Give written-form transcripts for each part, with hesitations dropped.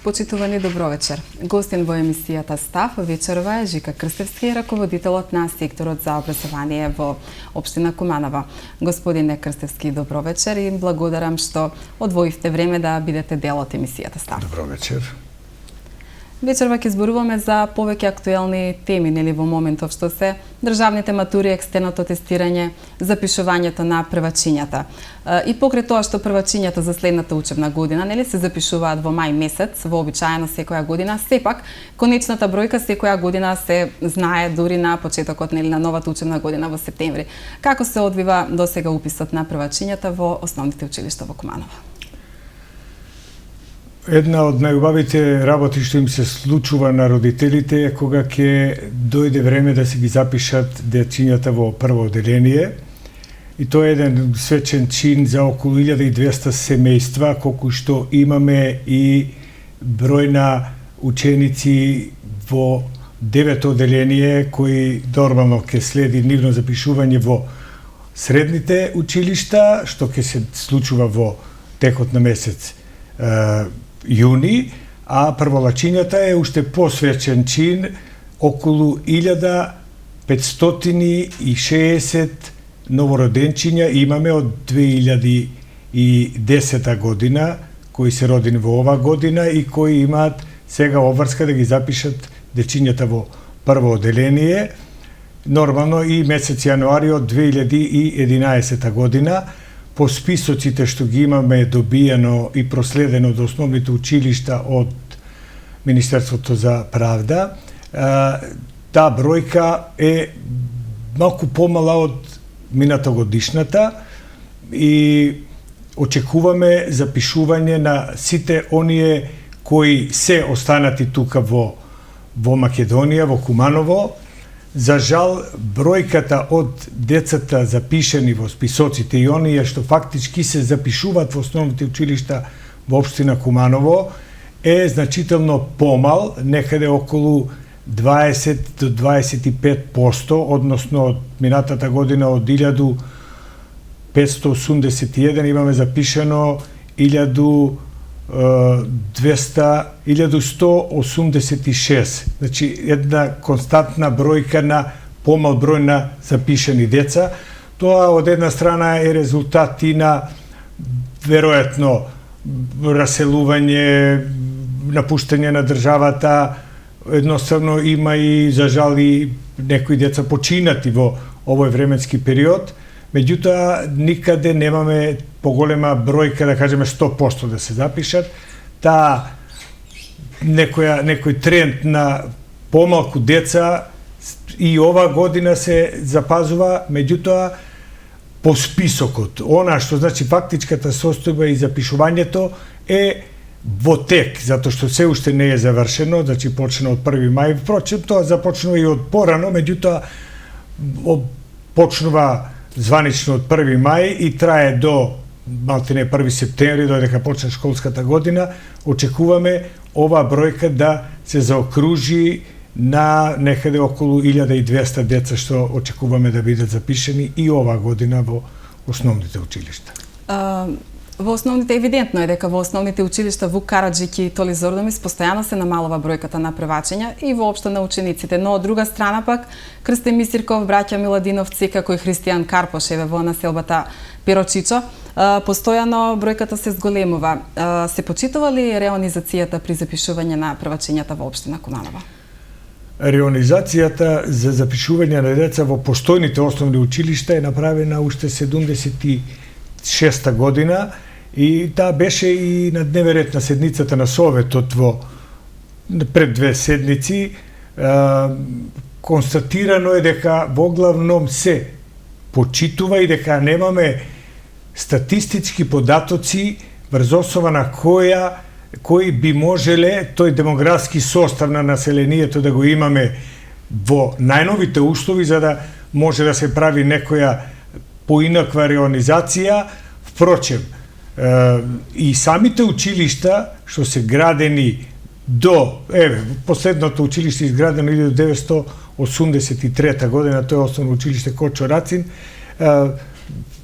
Почитувани добровечер. Гостин во емисијата Став вечерова е Жика Крстевски, раководителот на секторот за образование во општина Куманово. Господине Крстевски, добровечер и благодарам што одвоивте време да бидете дел од емисијата Став. Добровечер. Вечерва ќе зборуваме за повеќе актуелни теми, нели во моментов што се државните матури, екстерното тестирање, запишувањето на првачињата. И покрај тоа што првачињата за следната учебна година, нели се запишуваат во мај месец, вообичаено секоја година, сепак конечната бројка секоја година се знае дури на почетокот нели на новата учебна година во септември. Како се одвива досега уписот на првачињата во основните училишта во Куманово? Една од најубавите работи што им се случува на родителите е кога ќе дојде време да се ги запишат дечињата во прво одделение. И тоа е еден свечен чин за околу 1200 семејства, колку што имаме и број на ученици во девето одделение кои нормално ќе следи нивно запишување во средните училишта, што ќе се случува во текот на месец јуни, а прволачињата е уште посвечен чин, околу 1560 новороденчиња имаме од 2010 година, кои се родени во ова година и кои имаат сега обврска да ги запишат дечињата во прво одделение. Нормално и месец јануари од 2011 година, по списоците што ги имаме добиено и проследено од основните училишта од Министерството за правда, таа бројка е малку помала од мината годишната и очекуваме запишување на сите оние кои се останати тука во Македонија, во Куманово. За жал, бројката од децата запишени во списоците и оние што фактички се запишуваат во основните училишта во општина Куманово е значително помал, некаде околу 20 до 25%, односно од минатата година од 1581 имаме запишено 1186. Значи, една константна бројка на помал број на запишени деца. Тоа од една страна е резултат и на веројатно раселување, напуштање на државата. Едноставно има и, за жал, и некои деца починати во овој временски период. Меѓутоа, никаде немаме поголема бројка, да кажеме 100% да се запишат. Таа некој тренд на помалку деца и ова година се запазува, меѓутоа по списокот. Она што значи фактичката состојба и запишувањето е во тек, затоа што се уште не е завршено, значи почна од 1 мај, впрочем тоа започнува и од порано, меѓутоа почнува званично од 1 мај и трае до малтене 1 септември, додека почне школската година. Очекуваме ова бројка да се заокружи на некаде околу 1200 деца што очекуваме да бидат запишени и ова година во основните училишта. Во основните, евидентно е дека во основните училишта Вук Караджик и Толи Зордомис постојано се намалува бројката на првачиња и воопшто на учениците, но од друга страна пак Крсте Мисирков, браќа Миладиновци, како и Христијан Карпош еве во населбата Пирочичо, постојано бројката се зголемува. Се почитува ли реонизацијата при запишување на првачињата во општина Куманово? Реонизацијата за запишување на деца во постојните основни училишта е направена уште 76-та година и таа беше и на дневен ред на седницата на Советот во пред 2 седници. Констатирано е дека во главном се почитува и дека немаме статистички податоци врз основа на кои би можеле тој демографски состав на населението да го имаме во најновите услови за да може да се прави некоја поинаква реонизација. Впрочем, и самите училишта што се градени до, последното училиште изградено 1983 година, тоа е основно училиште Кочо Рацин,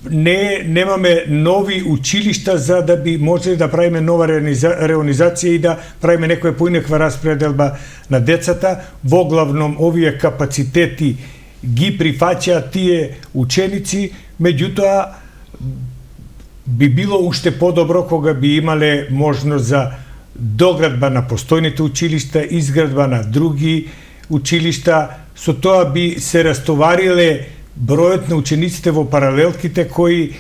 немаме нови училишта за да би можели да правиме нова реонизација и да правиме некоја поинаква распределба на децата. Во главном овие капацитети ги прифаќаат тие ученици, меѓутоа би било уште подобро кога би имале можност за доградба на постојните училишта, изградба на други училишта. Со тоа би се растовариле бројот на учениците во паралелките кои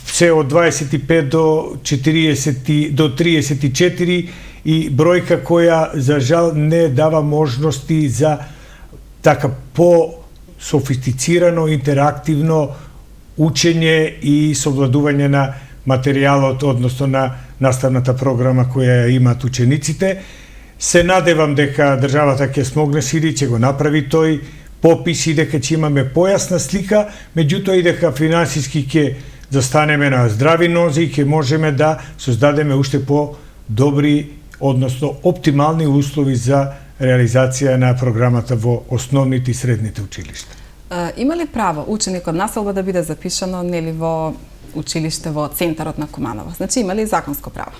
се од 25 до 40 до 34 и бројка која за жал не дава можности за така по-софистицирано, интерактивно учење и совладување на материјалот, односно на наставната програма која имаат учениците. Се надевам дека државата ќе смогне сили, ќе го направи тој попис и дека ќе имаме појасна слика, меѓутоа и дека финансиски ќе застанеме на здрави нози и ќе можеме да создадеме уште по-добри, односно оптимални услови за реализација на програмата во основните и средните училишта. Има ли право ученик од населба да биде запишано нели во училиште во центарот на Куманово? Значи има ли законско право?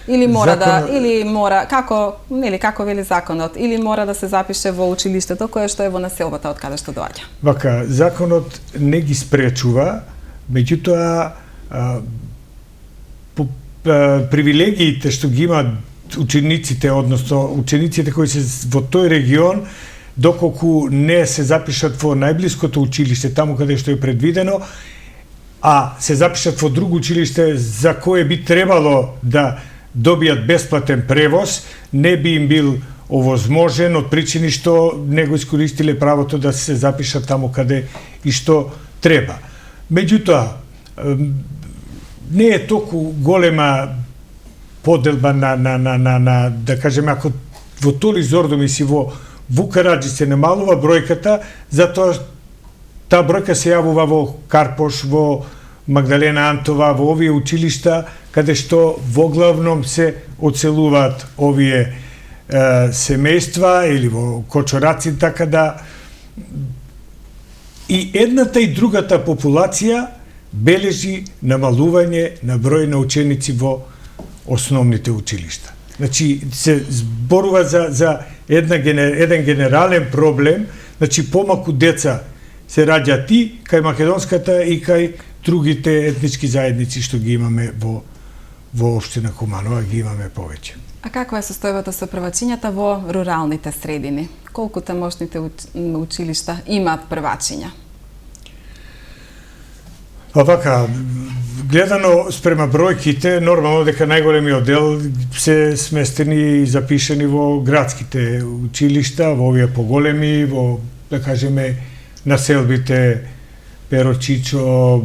Или мора како вели законот, или мора да се запише во училиштето кое што е во населбата од каде што доаѓа? Вака, законот не ги спречува, меѓутоа привилегиите што ги имаат учениците, односно учениците кои се во тој регион, доколку не се запишат во најблиското училиште, таму каде што е предвидено, а се запишат во друго училиште за кое би требало да добијат бесплатен превоз, не би им бил овозможен од причини што не го искористиле правото да се запишат таму каде и што треба. Меѓутоа, не е толку голема поделба на да кажеме, ако во Толи Зордомис и во Вукараджи се намалува бројката, затоа таа бројка се јавува во Карпош, во Магдалена Антова, во овие училишта, каде што во главном се оцелуваат овие семејства или во Кочораци, така да и едната и другата популација бележи намалување на број на ученици во основните училишта. Значи, се зборува за еден генерален проблем, значи помалку деца се раѓаат и кај македонската и кај другите етнички заедници што ги имаме во општина Куманова, ги имаме повеќе. А каква е состојбата со првачињата во руралните средини? Колку тамошните училишта имаат првачиња? Па вака, гледано спрема бројките, нормално дека најголемиот дел се сместени и запишени во градските училишта, во овие поголеми, во, да кажеме, населбите Перочичо,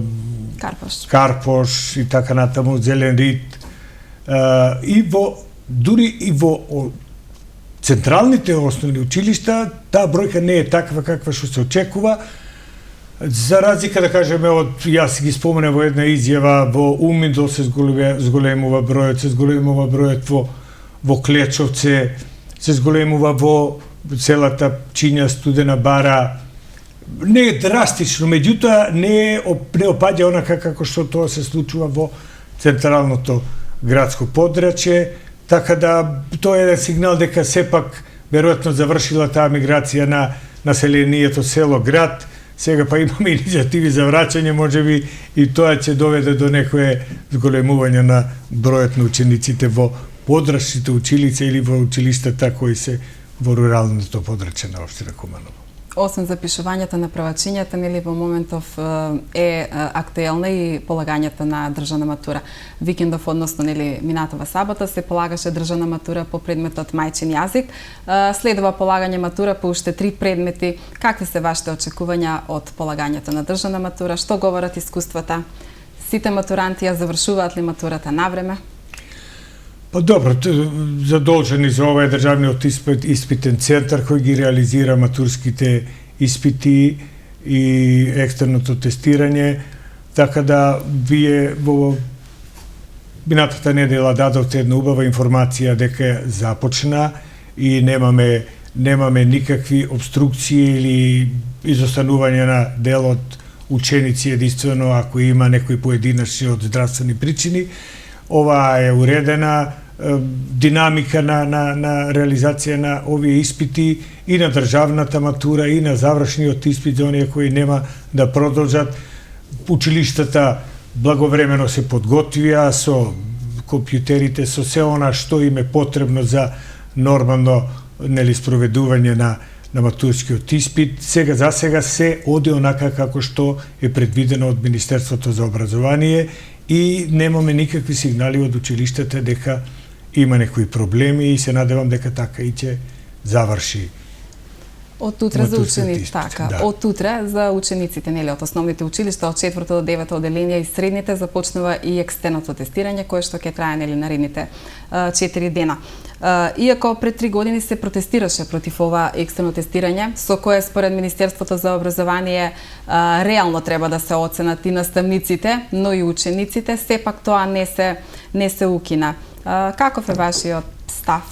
Карпош и така натаму, Зелен Рид. И дури и во централните основни училишта, таа бројка не е таква каква што се очекува. За разлика, да кажеме, од, јас ги споменам во една изјава, во Уминдол се зголемува бројот, се зголемува бројот во Клечовце, се зголемува во целата Пчиња, Студена Бара. Не е драстично, меѓутоа не опаѓа онака како што тоа се случува во централното градско подрачје, така да тоа е еден сигнал дека сепак веројатно завршила таа миграција на населението село-град. Сега па имаме иницијативи за враќање, можеби и тоа ќе доведе до некое зголемување на бројот на учениците во подрачните училица или во училиштата кои се во руралното подрачје на општина Куманово. Освен запишувањето на првачињата, нели во моментов е актуелна и полагањето на државна матура. Викендов, односно нели минатова сабота, се полагаше државна матура по предметот мајчин јазик. Следува полагање матура по уште 3 предмети. Какви се вашите очекувања од полагањето на државна матура? Што говорат искуствата? Сите матуранти ја завршуваат ли матурата навреме? Па добро, задолжени за ова е државниот испитен центар кој ги реализира матурските испити и екстерното тестирање, така да вие во минатата недела дадовте една убава информација дека започна и немаме никакви обструкции или изостанување на дел од ученици единствено ако има некои поединачни од здравствени причини. Ова е уредена динамика на реализација на овие испити и на државната матура и на завршниот испит за оние кои нема да продолжат. Училиштата благовремено се подготвија со компјутерите, со се она што им е потребно за нормално спроведување на матурскиот испит. За сега се оди онака како што е предвидено од Министерството за образование и немаме никакви сигнали од училиштата дека има некои проблеми и се надевам дека така и ќе заврши. Од утре за учениците, да. Од утре за учениците, нели, од основните училишта, од 4 до 9 оделенија и средните започнува и екстерното тестирање, кое што ќе трае, нели, наредните 4 дена. Иако пред 3 години се протестираше против ова екстерно тестирање, со кое според Министерството за образование реално треба да се оценат и наставниците, но и учениците, сепак тоа не се укина. Каков е вашиот став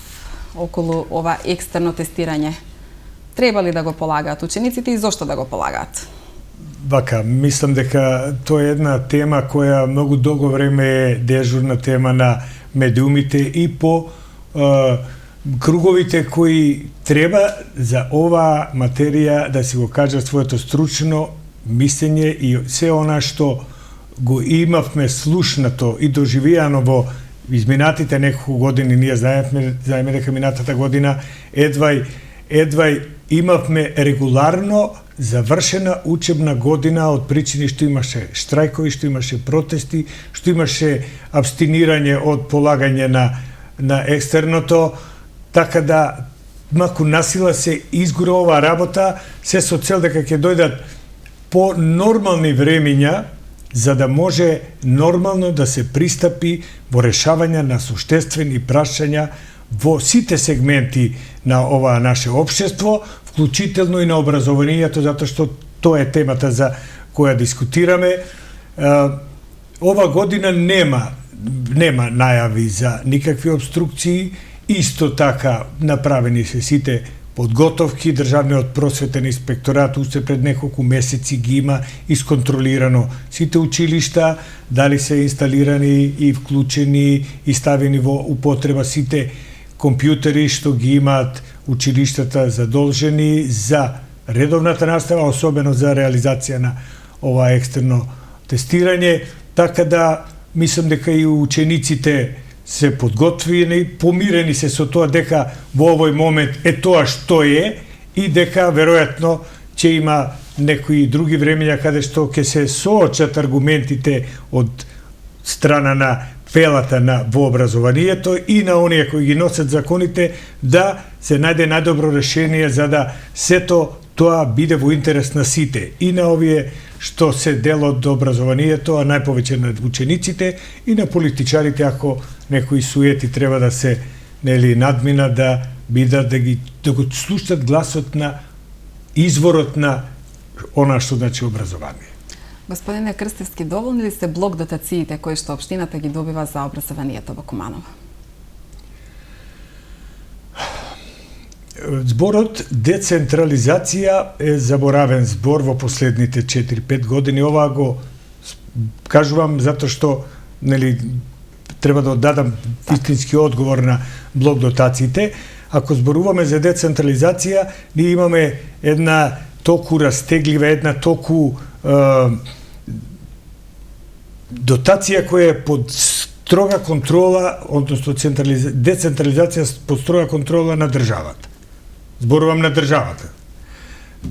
околу ова екстерно тестирање? Треба ли да го полагаат учениците и зошто да го полагаат? Вака, мислам дека тоа е една тема која многу долго време е дежурна тема на медиумите и по круговите кои треба за ова материја да си го кажат своето стручно мислење и се она што го имавме слушнато и доживијано во изминатите неколку години. Ние знаеме дека минатата година едвај имавме регуларно завршена учебна година од причини што имаше штрајкови, што имаше протести, што имаше абстинирање од полагање на екстерното, така да маку насила се изгура оваа работа, се со цел дека ќе дојдат по нормални времиња, за да може нормално да се пристапи во решавање на суштествени прашања во сите сегменти на ова наше општество, вклучително и на образованието, затоа што тоа е темата за која дискутираме. Ова година нема најави за никакви обструкции, исто така направени се сите подготовки. Државниот просветен инспекторат уште пред неколку месеци ги има исконтролирано сите училишта, дали се инсталирани и вклучени и ставени во употреба сите компјутери што ги имаат училиштата задолжени за редовната настава, особено за реализација на ова екстерно тестирање, така да мислам дека и учениците се подготвени, помирени се со тоа дека во овој момент е тоа што е и дека веројатно ќе има некои други времења каде што ќе се соочат аргументите од страна на велата во образованието и на оние кои ги носат законите да се најде најдобро решение за да сето тоа биде во интерес на сите и на овие што се дел од образованието, а најповеќе на учениците и на политичарите, ако некои суети треба да се надмина, да бидат да го слушат гласот на изворот на она што значи образование. Господине Крстевски, доволни ли се блок дотациите кои што општината ги добива за образованието во Куманово? Зборот децентрализација е заборавен збор во последните 4-5 години. Ова го кажувам затоа што треба да оддадам истински одговор на блок дотациите. Ако зборуваме за децентрализација, ние имаме една толку растеглива, една толку дотација која е под строга контрола, односно децентрализација под строга контрола на државата. Зборувам на државата.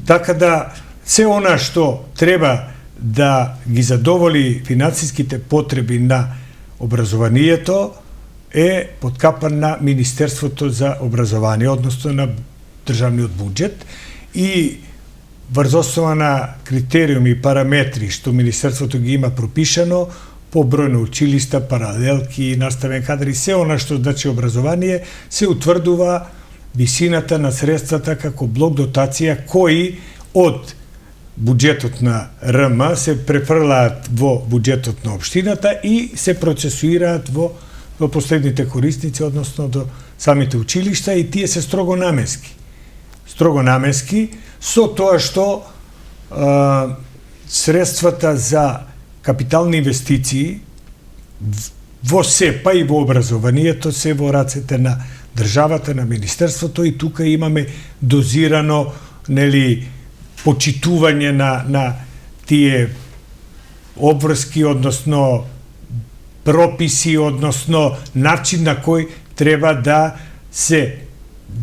Така да се она што треба да ги задоволи финансиските потреби на образованието е подкапан на Министерството за образование, односно на државниот буџет и врз основа на критериуми и параметри што Министерството ги има пропишано по број на училишта, паралелки, наставен кадар и се она што значи образование, се утврдува висината на средствата како блок дотација кои од буџетот на РМ се префрлаат во буџетот на општината и се процесуираат во последните корисници, односно до самите училишта и тие се строго наменски. Строго наменски, со тоа што средствата за капитални инвестиции во се, па и во образованието, се во рацете на државата, на министерството, и тука имаме дозирано, нели, почитување на тие обврски, односно прописи, односно начин на кој треба да се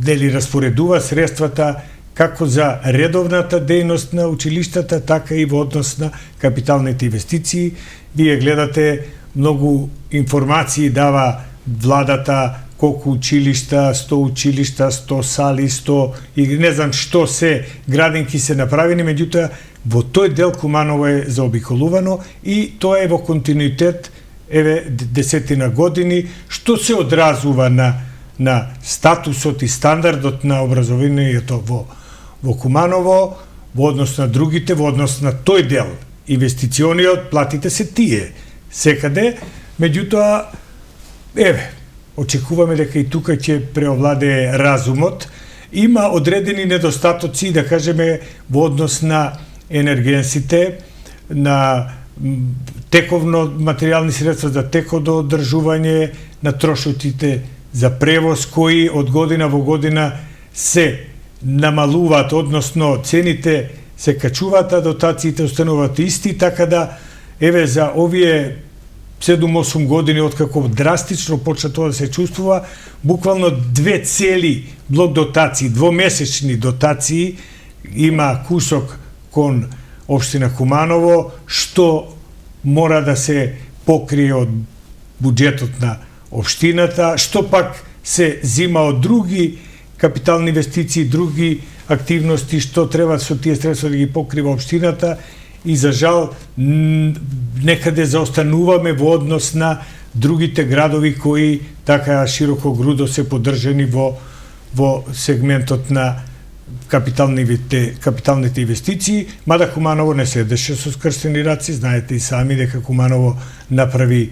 распоредува средствата како за редовната дејност на училиштата, така и во однос на капиталните инвестиции. Вие гледате, многу информации дава владата, колку училишта, 100 училишта, 100 сали, 100 и не знам што се градинки се направени, меѓутоа во тој дел Куманово е заобиколувано и тоа е во континуитет десетина години, што се одразува на статусот и стандардот на образованието во Куманово, во однос на другите, во однос на тој дел. Инвестициониот, платите се тие секаде, меѓутоа, очекуваме дека и тука ќе преовладее разумот. Има одредени недостатоци, да кажеме, во однос на енергенсите, на тековно материјални средства за тековно одржување, на трошоците за превоз, кои од година во година се намалуваат, односно цените се качуваат, а дотациите остануваат исти, така да, за овие 7-8 години, откако драстично почна тоа да се чувствува, буквално 2 цели блок дотации, двомесечни дотации, има кусок кон општина Куманово, што мора да се покрие од буџетот на општината, што пак се зима од други капитални инвестиции, други активности, што треба со тие средства да ги покрива општината, и за жал некаде заостануваме во однос на другите градови кои така широко грудо се поддржани во сегментот на капиталните инвестиции, мада Куманово не седеше со скрстени раци. Знаете и сами дека Куманово направи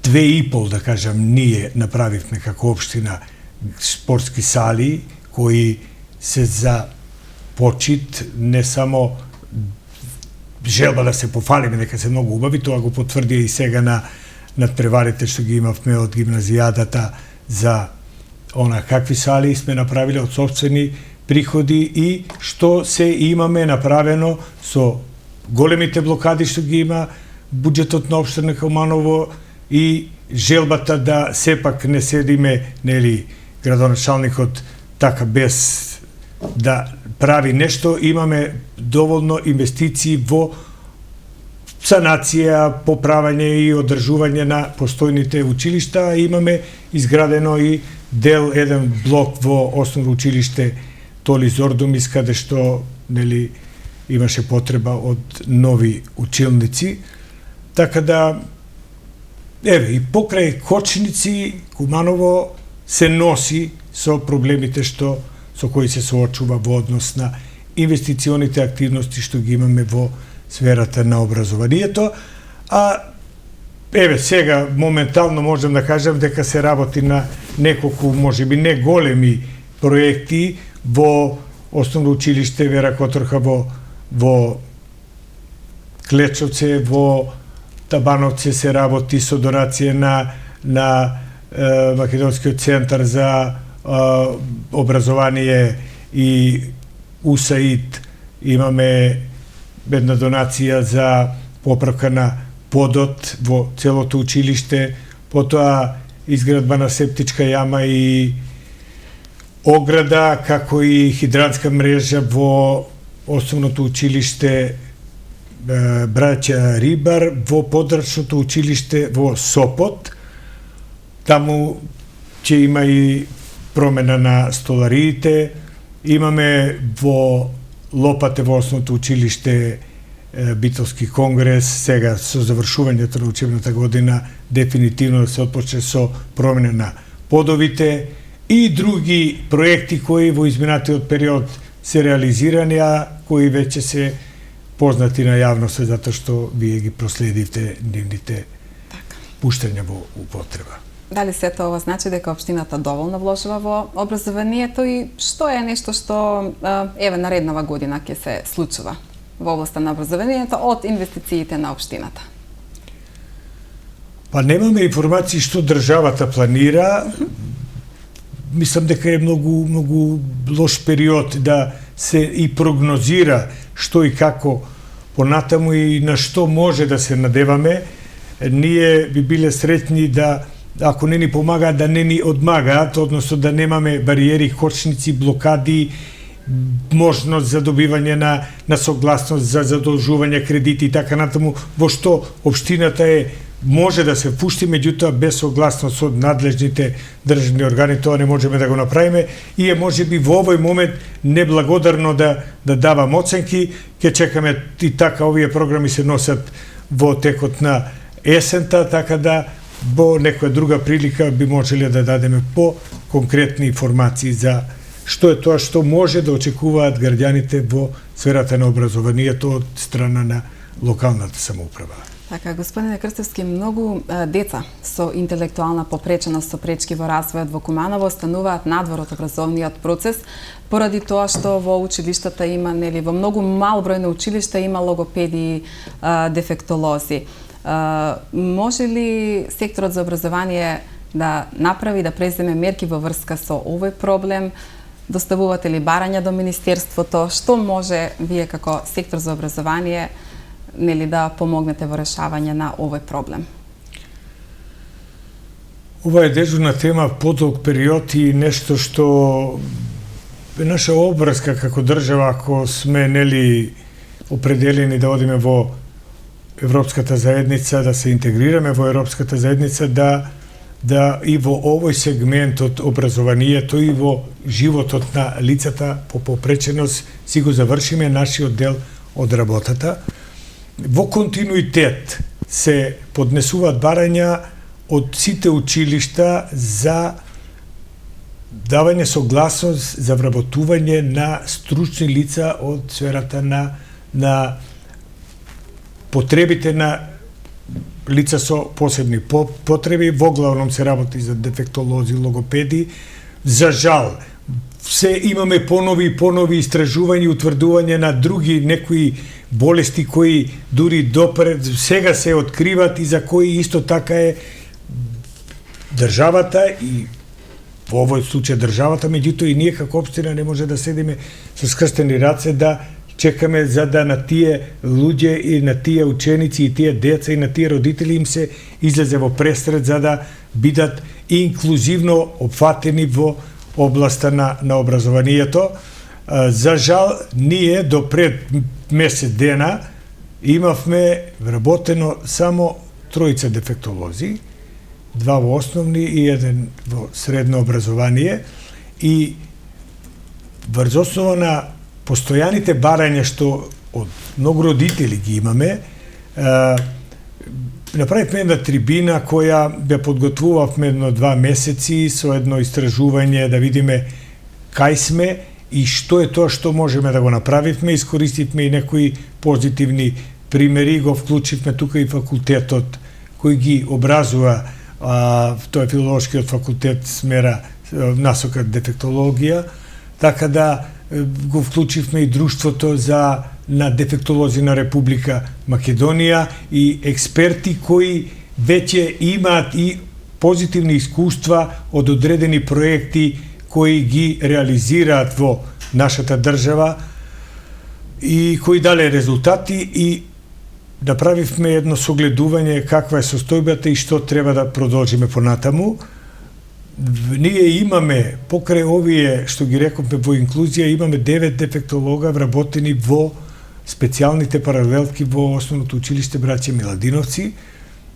2,5, да кажам, ние направивме како општина спортски сали кои се за почит, не само желба да се пофалиме дека се многу убави, тоа го потврди и сега на надпреварите што ги имавме од гимназијадата за какви сали сме направиле од сопствени приходи и што се имаме направено со големите блокади што ги има буџетот на општина Куманово и желбата да сепак не седиме, нели, градоначалникот така без да прави нешто, имаме доволно инвестиции во санација, поправање и одржување на постојните училишта. Имаме изградено и дел, еден блок во основно училиште Толи Зордумис, каде што, нели, имаше потреба од нови училници. Така да, и покрај Кочници, Куманово се носи со проблемите со кои се соочува во однос на инвестиционите активности што ги имаме во сферата на образованието. А сега моментално можам да кажам дека се работи на неколку, можеби не големи проекти во основно училиште Вера Которха во Клечовце, во Табановце се работи со донација на Македонскиот центар за образование и УСАИД. Имаме една донација за поправка на подот во целото училиште, потоа изградба на септичка јама и ограда, како и хидранска мрежа во основното училиште Браќа Рибар, во подрачното училиште во Сопот. Таму ќе има и промена на столариите. Имаме во Лопате, во основното училиште Битолски конгрес, сега со завршувањето на учебната година дефинитивно да се отпочне со промена на подовите и други проекти кои во изминатиот период се реализирани, а кои веќе се познати на јавноста затоа што вие ги проследивте нивните пуштања во употреба. Дали сето ова значи дека општината доволно вложува во образованието и што е нешто што нареднава година ќе се случува? во областа на образованието од инвестициите на општината? Па немаме информации што државата планира. Мислам дека е многу лош период да се и прогнозира што и како понатаму и на што може да се надеваме. Ние би биле среќни да, ако не ни помагаат, да не ни одмагаат, односно да немаме бариери, кочници, блокади, можност за добивање на согласност за задолжување кредити и така натаму, во што општината може да се пушти, меѓутоа без согласност од надлежните државни органи, тоа не можеме да го направиме и можеби во овој момент неблагодарно да давам оценки. Ќе чекаме и така овие програми се носат во текот на есента, така да во некоја друга прилика би можеле да дадеме по-конкретни информации за што е тоа што може да очекуваат граѓаните во сферата на образованието од страна на локалната самоуправа. Така, господине Крстевски, многу деца со интелектуална попреченост, со пречки во развојот во Куманово остануваат надвор од образовниот процес поради тоа што во училиштата има, нели, во многу мал број на училишта има логопеди, дефектолози. Може ли секторот за образование да направи, да преземе мерки во врска со овој проблем? Доставувате ли барања до Министерството? Што може вие како сектор за образование, нели, да помогнете во решавање на овој проблем? Ова е дежурна тема подолг период и нешто што е наша обврска како држава, ако сме, нели, определени да одиме во Европската заедница, да се интегрираме во Европската заедница, да и во овој сегмент од образованието и во животот на лицата по попреченост си го завршиме нашиот дел од работата. Во континуитет се поднесуваат барања од сите училишта за давање согласност за вработување на стручни лица од сферата на потребите на лица со посебни потреби. Во главном се работи за дефектолози, логопеди. За жал, се имаме понови истражувања и утврдување на други некои болести кои дури допред сега се откриват и за кои исто така е државата и во овој случај државата, меѓутоа и ние како општина не може да седиме со скрстени раце да чекаме за да на тие луѓе и на тие ученици и тие деца и на тие родители им се излезе во престрет за да бидат инклузивно опфатени во областа на образованието. За жал, ние до пред месец дена имавме вработено само 3 дефектолози, 2 во основни и 1 во средно образование, и врз основа на постојаните барања што од многу родители ги имаме, направивме една трибина која ја подготвувавме 2 месеци со едно истражување да видиме кај сме и што е тоа што можеме да го направивме. Искористивме и некои позитивни примери, го вклучивме тука и факултетот кој ги образува, тоа е филолошкиот факултет, смера насока дефектологија, така да го вклучивме и друштвото на дефектолози на Република Македонија и експерти кои веќе имаат и позитивни искуства од одредени проекти кои ги реализираат во нашата држава и кои дале резултати, и направивме едно согледување каква е состојбата и што треба да продолжиме понатаму. Ние имаме, покрај овие што ги рековме во инклузија, имаме 9 дефектолога вработени во специјалните паралелки во основното училиште Браќа Миладиновци.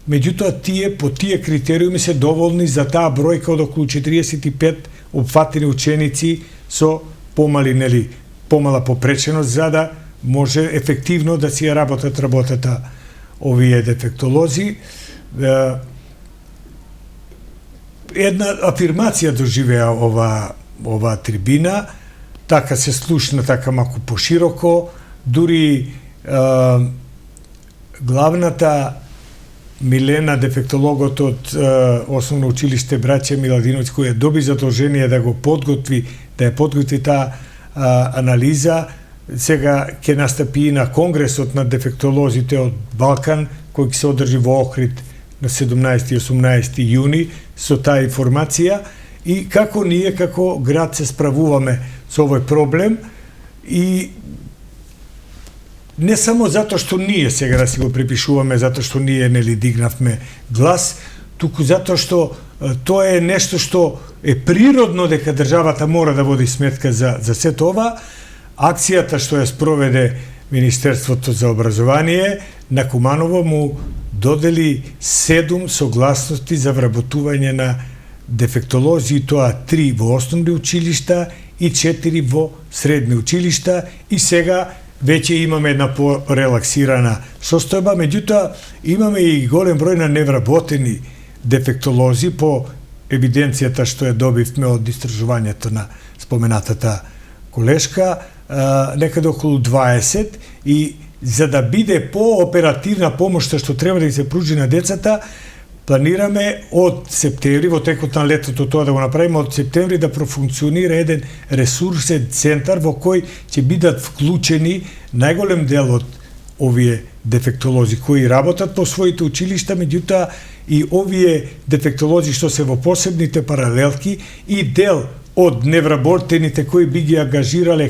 Меѓутоа, по тие критериуми се доволни за таа бројка од околу 45 опфатени ученици со помала попреченост, за да може ефективно да си работат работата овие дефектолози. Една афирмација доживеа ова трибина, така се слушна така малку пошироко, дури главната Милена, дефектологот од основно училиште Браќа Миладиновци, која доби задолжение да ја подготви таа анализа, сега ќе настапи и на Конгресот на дефектолозите од Балкан, кој ќе се одржи во Охрид на 17 и 18 јуни со таа информација и како ние како град се справуваме со овој проблем и не само затоа што ние сега да си го припишуваме, затоа што ние нели дигнавме глас, туку затоа што тоа е нешто што е природно дека државата мора да води сметка за сето ова. Акцијата што ја спроведе Министерството за образование на Куманово му додели 7 согласности за вработување на дефектолози, и тоа 3 во основни училишта и 4 во средни училишта, и сега веќе имаме една порелаксирана состојба, меѓутоа имаме и голем број на невработени дефектолози по евиденцијата што ја добивме од истражувањето на споменатата колешка, некаде околу 20, и за да биде по-оперативна помошта што треба да се пружи на децата, планираме од септември, во текот на летото тоа да го направиме, од септември да профункционира еден ресурсен центар во кој ќе бидат вклучени најголем дел од овие дефектолози кои работат по своите училишта, меѓутоа и овие дефектолози што се во посебните паралелки и дел од невработените кои би ги ангажирале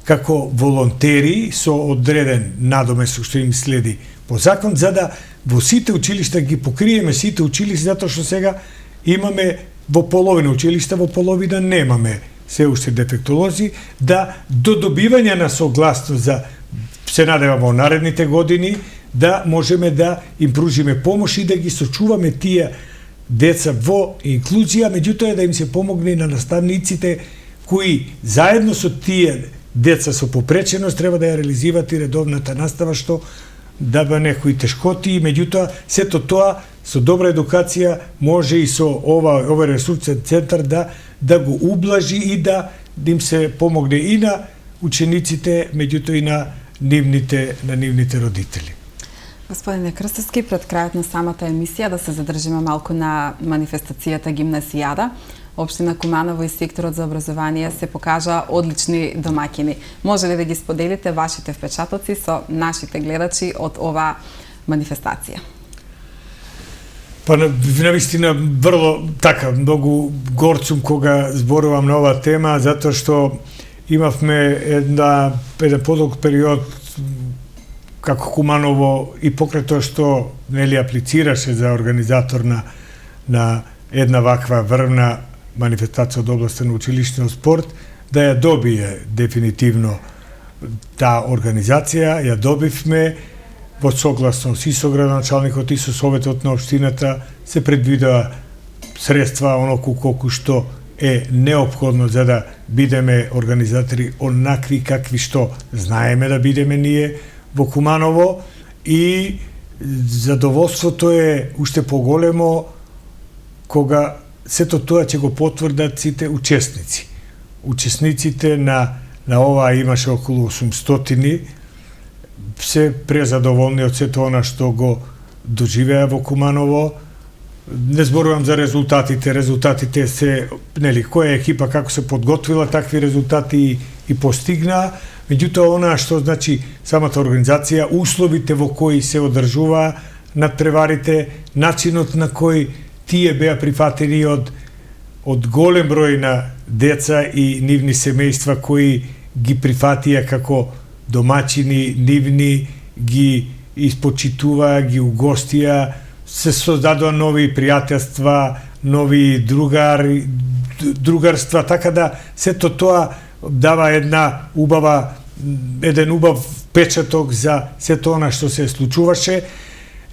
како волонтери со одреден надомесок што им следи по закон, за да во сите училишта ги покриеме сите училишта, затоа што сега имаме во половина училишта, во половина немаме се уште дефектолози, да до добивање на согласност за, се надевам во наредните години, да можеме да им пружиме помош и да ги сочуваме тие деца во инклузија, меѓутоа да им се помогне на наставниците кои заедно со тие деца со попреченост треба да ја реализираат и редовната настава, што даба некои тешкоти, меѓутоа сето тоа со добра едукација може и со овој ресурсен центар да го ублажи и да им се помогне и на учениците, меѓутоа и на нивните родители. Господине Крстевски, пред крајот на самата емисија да се задржиме малку на манифестацијата Гимназијада. Општина Куманово и секторот за образование се покажа одлични домаќини. Може ли да ги споделите вашите впечатоци со нашите гледачи од ова манифестација? Па навистина врло така многу горцум кога зборувам на оваа тема, затоа што имавме еден подолг период како Куманово и покрај тоа што нели аплицираше за организатор на една ваква врвна манифестација од областта на училишниот спорт, да ја добие дефинитивно таа организација, ја добивме во согласност и со градоначалникот и со советот на општината, се предвидува средства оноку колку што е неопходно за да бидеме организатори онакви какви што знаеме да бидеме ние во Куманово, и задоволството е уште поголемо кога сето тоа ќе го потврдат сите учесници. Учесниците на ова имаше околу 800, се презадоволни од сето она што го доживеа во Куманово. Не зборувам за резултатите се, нели, која екипа како се подготвила такви резултати и постигнаа, меѓутоа она што значи самата организација, условите во кои се одржува надпреварите, начинот на кој тие беа прифатени од голем број на деца и нивни семејства кои ги прифатија како домаќини нивни, ги испочитуваа, ги угостија, се создадоа нови пријателства, нови другарства, така да сето тоа дава еден убав печаток за сето она што се случуваше.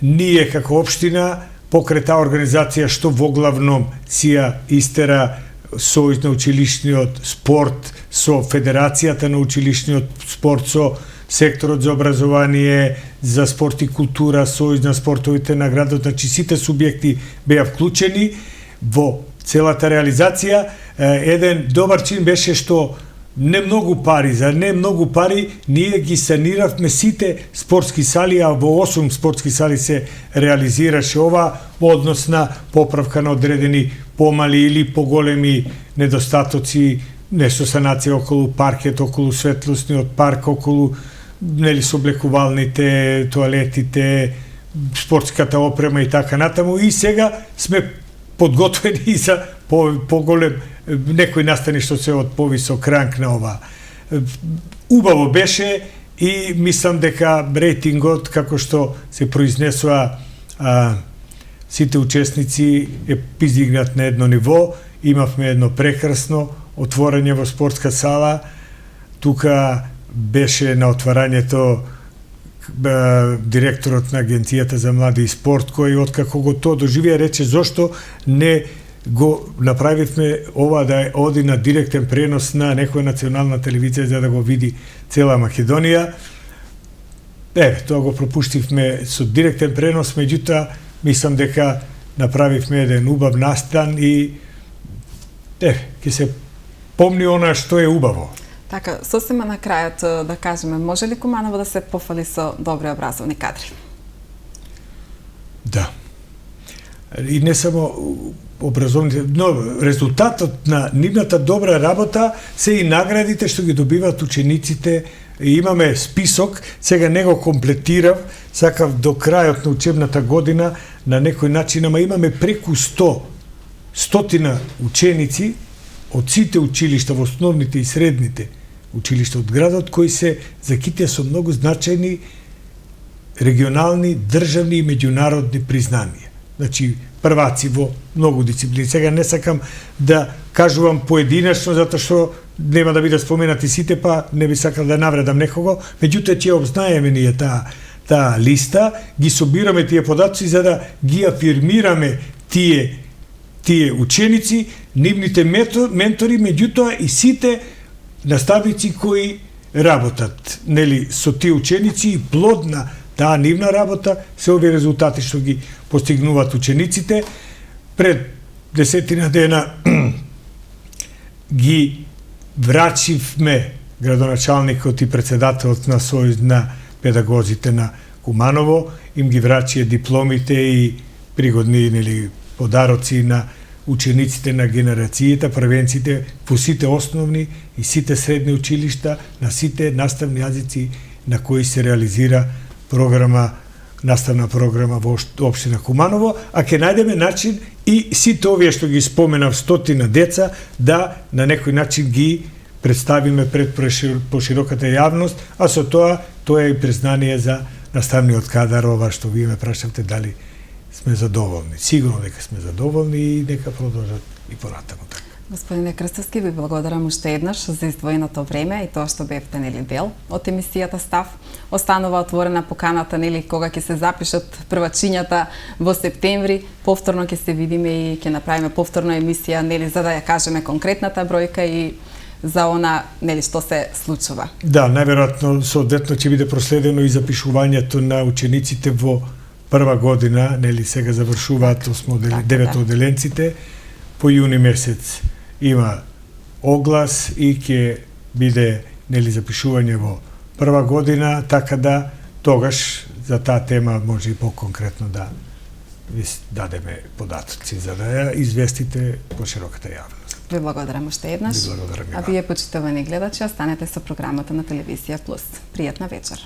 Ние како општина покрај таа организација што воглавном си ја истера Сојуз на училишниот спорт, со Федерацијата на училишниот спорт, со секторот за образование, за спорт и култура, Сојуз на спортовите на градот, значи сите субјекти беа вклучени во целата реализација. Еден добар чин беше што не многу пари ние ги саниравме сите спортски сали, а во 8 спортски сали се реализираше ова во однос на поправка на одредени помали или поголеми недостатоци нешто санација околу паркет, околу светлосниот парк, околу нели соблекувалните, тоалетите, спортската опрема и така натаму, и сега сме подготвени за поголем некој настани што се од повисок ранг на ова. Убаво беше и мислам дека рейтингот како што се произнесува сите учесници е издигнат на едно ниво. Имавме едно прекрасно отворање во спортска сала. Тука беше на отварањето директорот на Агенцијата за млади и спорт, кој откако го тоа доживеа рече зошто не го направивме ова да оди на директен пренос на некоја национална телевизија за да го види цела Македонија. Тоа го пропуштивме со директен пренос, меѓутоа мислам дека направивме еден убав настан и ќе се помни она што е убаво. Така, сосема на крајот да кажеме, може ли Куманово да се пофали со добри образовни кадри? Да. И не само образовните, но резултатот на нивната добра работа се и наградите што ги добиваат учениците. И имаме список, сега не го комплетирав, сакав до крајот на учебната година на некој начин, ама имаме преку 100 ученици од сите училишта, во основните и средните училишта од градот, кои се закитија со многу значајни регионални, државни и меѓународни признанија. Значи, прваци во многу дисциплини. Сега не сакам да кажувам поединечно, затоа што нема да бидат споменати сите, па не би сакал да навредам некого, меѓутоа ќе обзнаеме ние таа листа, ги собираме тие податоци за да ги афирмираме тие ученици, нивните ментори, меѓутоа и сите наставници кои работат, нели, со тие ученици, и плод на таа нивна работа се овие резултати што ги постигнуваат учениците. Пред 10 дена ги врачивме градоначалникот и председателот на Сојуз на педагозите на Куманово, им ги врачија дипломите и пригодни, нели, подароци на учениците на генерацијата, првенците во сите основни и сите средни училишта, на сите наставни јазици на кои се реализира наставна програма во општина Куманово, а ќе најдеме начин и сите овие што ги споменав 100 деца да на некој начин ги представиме пред пошироката јавност, а со тоа е и признание за наставниот кадар, ова што вие ме прашавте дали сме задоволни. Сигурно дека сме задоволни и нека продолжат и понатаму така. Господине Крстовски, ви благодарам уште еднаш за издвоеното време и тоа што бевте, нели, дел од емисијата Став. Останува отворена поканата, нели, кога ќе се запишат првачињата во септември, повторно ќе се видиме и ќе направиме повторна емисија, нели, за да ја кажеме конкретната бројка и за она, нели, што се случува. Да, најверојатно соодветно ќе биде проследено и запишувањето на учениците во прва година, нели, сега завршуваат 9 оделенците, по јуни месец има оглас и ќе биде, нели, запишување во прва година, така да тогаш за таа тема може и по-конкретно да ви дадеме податоци за да ја известите по широката јавност. Ви благодарам уште еднаш. Ви благодарам. А вие, почитувани гледачи, останете со програмата на Телевизија Плюс. Пријатна вечер.